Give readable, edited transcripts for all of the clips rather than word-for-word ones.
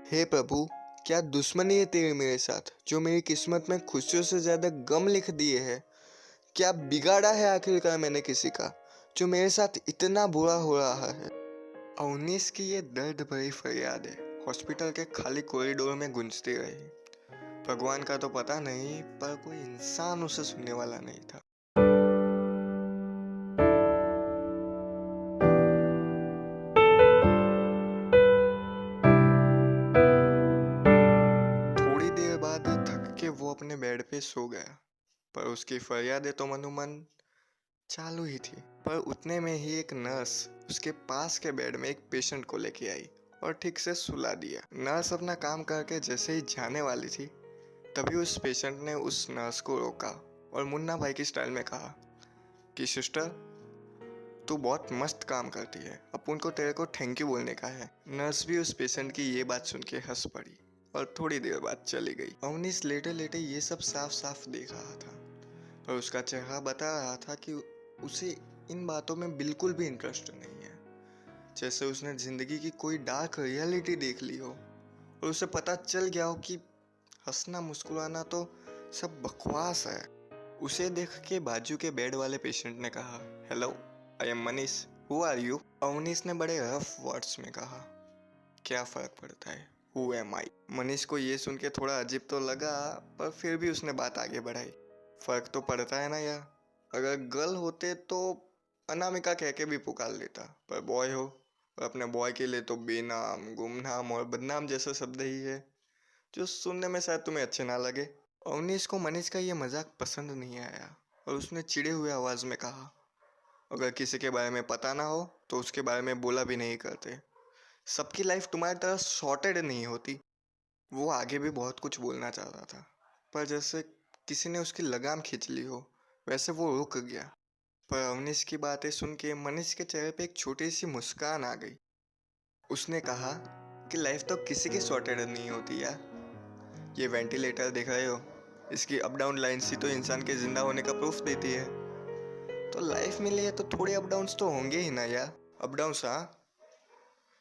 हे प्रभु, क्या दुश्मनी है तेरी मेरे साथ जो मेरी किस्मत में खुशियों से ज्यादा गम लिख दिए है। क्या बिगाड़ा है आखिरकार मैंने किसी का जो मेरे साथ इतना बुरा हो रहा है। अवनीश की ये दर्द भरी फरियाद है हॉस्पिटल के खाली कॉरिडोर में गूंजती रही। भगवान का तो पता नहीं पर कोई इंसान उसे सुनने वाला नहीं था। थोड़ी देर बाद थक के वो अपने बेड पे सो गया, पर उसकी फरियादें तो मनोमन चालू ही थी। पर उतने में ही एक नर्स उसके पास के बेड में एक पेशेंट को लेके आई और ठीक से सुला दिया। नर्स अपना काम करके जैसे ही जाने वाली थी तभी उस पेशेंट ने उस नर्स को रोका और मुन्ना भाई की स्टाइल में कहा कि सिस्टर, तू बहुत मस्त काम करती है, अपन को तेरे को थैंक यू बोलने का है। नर्स भी उस पेशेंट की ये बात सुन के हंस पड़ी और थोड़ी देर बाद चली गई। अवनीश लेटे लेटे ये सब साफ साफ देख रहा था, पर उसका चेहरा बता रहा था कि उसे इन बातों में बिल्कुल भी इंटरेस्ट नहीं है। जैसे उसने जिंदगी की कोई डार्क रियलिटी देख ली हो और उसे पता चल गया हो कि हंसना मुस्कुराना तो सब बकवास है। उसे देख के बाजू के बेड वाले पेशेंट ने कहा, hello, I am Manish, who are you. Avneesh ने बड़े रफ वर्ड्स में कहा, क्या फर्क पड़ता है, हु एम आई। मनीष को ये सुन के थोड़ा अजीब तो लगा, पर फिर भी उसने बात आगे बढ़ाई। फर्क तो पड़ता है ना यार, अगर गर्ल होते तो अनामिका कह के भी पुकार लेता, पर बॉय हो और अपने बॉय के लिए तो बेनाम, गुमनाम और बदनाम जैसे शब्द ही है जो सुनने में शायद तुम्हें अच्छे ना लगे। अवनीश को मनीष का ये मजाक पसंद नहीं आया और उसने चिड़े हुए आवाज में कहा, अगर किसी के बारे में पता ना हो तो उसके बारे में बोला भी नहीं करते। सबकी लाइफ तुम्हारी तरह सॉर्टेड नहीं होती। वो आगे भी बहुत कुछ बोलना चाहता था, पर जैसे किसी ने उसकी लगाम खींच ली हो वैसे वो रुक गया। पर अवनीश की बातें सुन के मनीष के चेहरे पे एक छोटी सी मुस्कान आ गई। उसने कहा कि लाइफ तो किसी की सॉर्टेड नहीं होती यार। ये वेंटिलेटर देख रहे हो, इसकी अप डाउन लाइन्स ही तो इंसान के जिंदा होने का प्रूफ देती है। तो लाइफ मिली है तो थोड़े अप डाउन्स तो होंगे ही ना यार। अप डाउन्स, हाँ।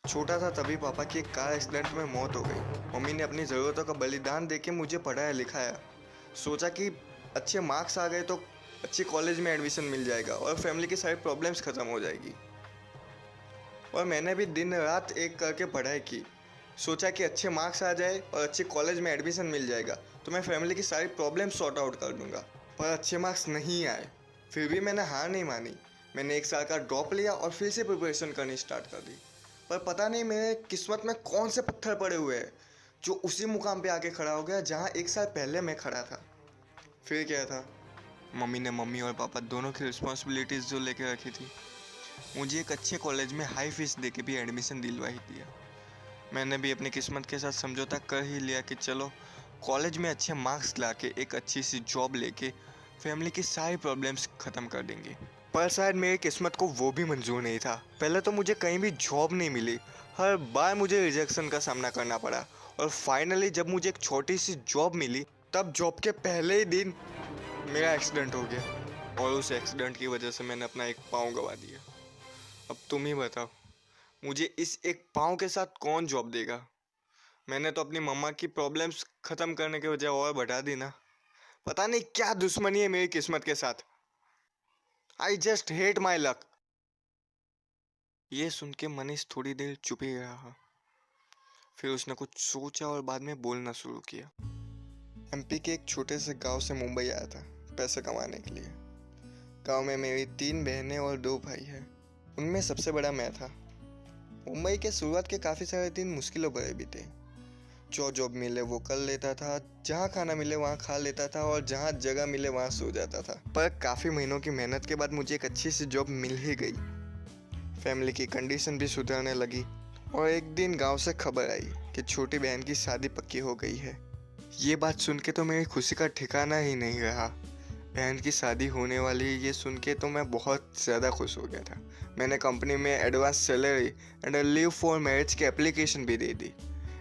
छोटा था तभी पापा की एक कार एक्सीडेंट में मौत हो गई। मम्मी ने अपनी ज़रूरतों का बलिदान देके मुझे पढ़ाया लिखाया। सोचा कि अच्छे मार्क्स आ गए तो अच्छे कॉलेज में एडमिशन मिल जाएगा और फैमिली की सारी प्रॉब्लम्स ख़त्म हो जाएगी। और मैंने भी दिन रात एक करके पढ़ाई की। सोचा कि अच्छे मार्क्स आ जाए और अच्छे कॉलेज में एडमिशन मिल जाएगा तो मैं फैमिली की सारी प्रॉब्लम्स सॉर्ट आउट कर दूंगा। पर अच्छे मार्क्स नहीं आए, फिर भी मैंने हार नहीं मानी। मैंने एक साल का ड्रॉप लिया और फिर से प्रिपरेशन करनी स्टार्ट कर दी। पर पता नहीं मेरे किस्मत में कौन से पत्थर पड़े हुए हैं जो उसी मुकाम पे आके खड़ा हो गया जहाँ एक साल पहले मैं खड़ा था। फिर क्या था, मम्मी ने मम्मी और पापा दोनों की रिस्पॉन्सिबिलिटीज़ जो लेके रखी थी, मुझे एक अच्छे कॉलेज में हाई फीस दे के भी एडमिशन दिलवा ही दिया। मैंने भी अपनी किस्मत के साथ समझौता कर ही लिया कि चलो कॉलेज में अच्छे मार्क्स ला के एक अच्छी सी जॉब लेके फैमिली की सारी प्रॉब्लम्स ख़त्म कर देंगे। पर शायद मेरी किस्मत को वो भी मंजूर नहीं था। पहले तो मुझे कहीं भी जॉब नहीं मिली, हर बार मुझे रिजेक्शन का सामना करना पड़ा और फाइनली जब मुझे एक छोटी सी जॉब मिली तब जॉब के पहले ही दिन मेरा एक्सीडेंट हो गया और उस एक्सीडेंट की वजह से मैंने अपना एक पाँव गंवा दिया। अब तुम ही बताओ, मुझे इस एक पाँव के साथ कौन जॉब देगा। मैंने तो अपनी मम्मा की प्रॉब्लम्स ख़त्म करने के बजाय और बढ़ा दी ना। पता नहीं क्या दुश्मनी है मेरी किस्मत के साथ। I just hate my luck. ये सुन के मनीष थोड़ी देर चुप ही रहा। फिर उसने कुछ सोचा और बाद में बोलना शुरू किया। एमपी के एक छोटे से गांव से मुंबई आया था पैसे कमाने के लिए। गांव में मेरी 3 बहनें और 2 भाई हैं। उनमें सबसे बड़ा मैं था। मुंबई के शुरुआत के काफ़ी सारे दिन मुश्किलों भरे बीते। जो जॉब मिले वो कर लेता था, जहाँ खाना मिले वहाँ खा लेता था और जहाँ जगह मिले वहाँ सो जाता था। पर काफ़ी महीनों की मेहनत के बाद मुझे एक अच्छी सी जॉब मिल ही गई। फैमिली की कंडीशन भी सुधरने लगी और एक दिन गांव से खबर आई कि छोटी बहन की शादी पक्की हो गई है। ये बात सुन के तो मेरी खुशी का ठिकाना ही नहीं रहा। बहन की शादी होने वाली ये सुन के तो मैं बहुत ज़्यादा खुश हो गया था। मैंने कंपनी में advance salary and leave for marriage की एप्लीकेशन भी दे दी।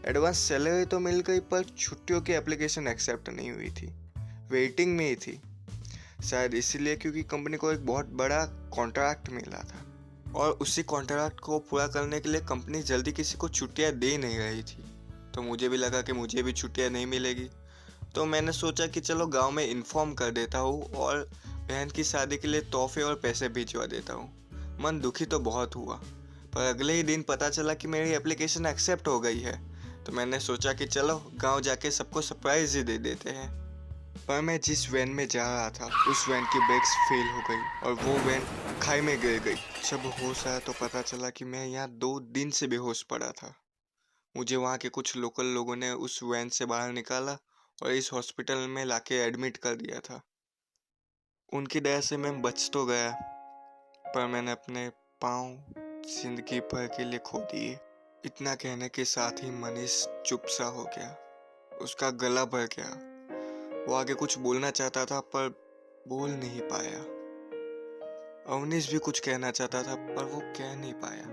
एडवांस सैलरी तो मिल गई पर छुट्टियों की एप्लीकेशन एक्सेप्ट नहीं हुई थी, वेटिंग में ही थी। शायद इसीलिए क्योंकि कंपनी को एक बहुत बड़ा कॉन्ट्रैक्ट मिला था और उसी कॉन्ट्रैक्ट को पूरा करने के लिए कंपनी जल्दी किसी को छुट्टियां दे नहीं रही थी। तो मुझे भी लगा कि मुझे भी छुट्टियां नहीं मिलेगी। तो मैंने सोचा कि चलो गांव में इन्फॉर्म कर देता हूँ और बहन की शादी के लिए तोहफे और पैसे भिजवा देता हूँ। मन दुखी तो बहुत हुआ, पर अगले ही दिन पता चला कि मेरी एप्लीकेशन एक्सेप्ट हो गई है। तो मैंने सोचा कि चलो गांव जाके सबको सरप्राइज ही दे देते हैं। पर मैं जिस वैन में जा रहा था उस वैन की ब्रेक्स फेल हो गई और वो वैन खाई में गिर गई। जब होश आया तो पता चला कि मैं यहाँ 2 दिन से बेहोश पड़ा था। मुझे वहाँ के कुछ लोकल लोगों ने उस वैन से बाहर निकाला और इस हॉस्पिटल में लाके एडमिट कर दिया था। उनकी दया से मैं बच तो गया, पर मैंने अपने पाँव जिंदगी भर के लिए खो दिए। इतना कहने के साथ ही मनीष चुप सा हो गया। उसका गला भर गया। वो आगे कुछ बोलना चाहता था पर बोल नहीं पाया। अवनीश भी कुछ कहना चाहता था पर वो कह नहीं पाया,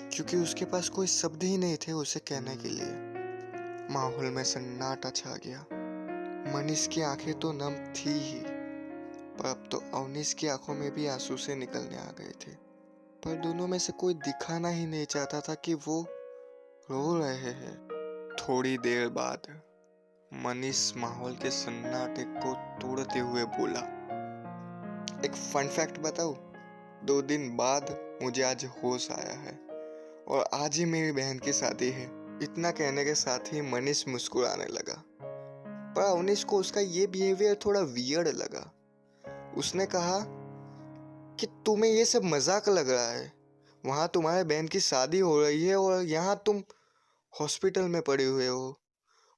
क्योंकि उसके पास कोई शब्द ही नहीं थे उसे कहने के लिए। माहौल में सन्नाटा छा गया। मनीष की आंखें तो नम थी ही, पर अब तो अवनीश की आंखों में भी आंसू से निकलने आ गए थे। पर दोनों में से कोई दिखाना ही नहीं चाहता था कि वो रो रहे हैं। थोड़ी देर बाद मनीष माहौल के सन्नाटे को तोड़ते हुए बोला, एक फन फैक्ट बताऊं? 2 दिन बाद मुझे आज होश आया है और आज ही मेरी बहन की शादी है। इतना कहने के साथ ही मनीष मुस्कुराने लगा, पर अवनीश को उसका ये बिहेवियर थोड़ा वियर्ड लगा। उसने कहा कि तुम्हें ये सब मजाक लग रहा है। वहां तुम्हारे बहन की शादी हो रही है और यहाँ तुम हॉस्पिटल में पड़े हुए हो।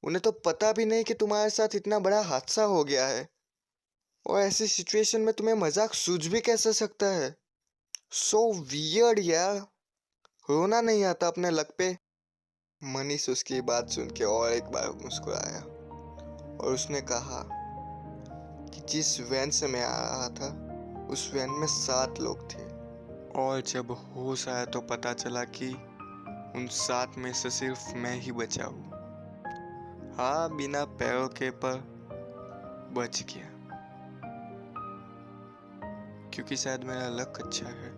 उन्हें तो पता भी नहीं कि तुम्हारे साथ इतना बड़ा हादसा हो गया है, और ऐसी सिचुएशन में तुम्हें मजाक सूझ भी कैसे सकता है? सो वियर्ड यार। रोना नहीं आता अपने लक पे? मनीष उसकी बात सुन के और एक बार मुस्कुराया और उसने कहा कि जिस वैन से मैं आ रहा था उस वैन में 7 लोग थे, और जब होश आया तो पता चला कि उन 7 में से सिर्फ मैं ही बचा हूँ। हाँ, बिना पैरों के पर बच गया, क्योंकि शायद मेरा लक अच्छा है।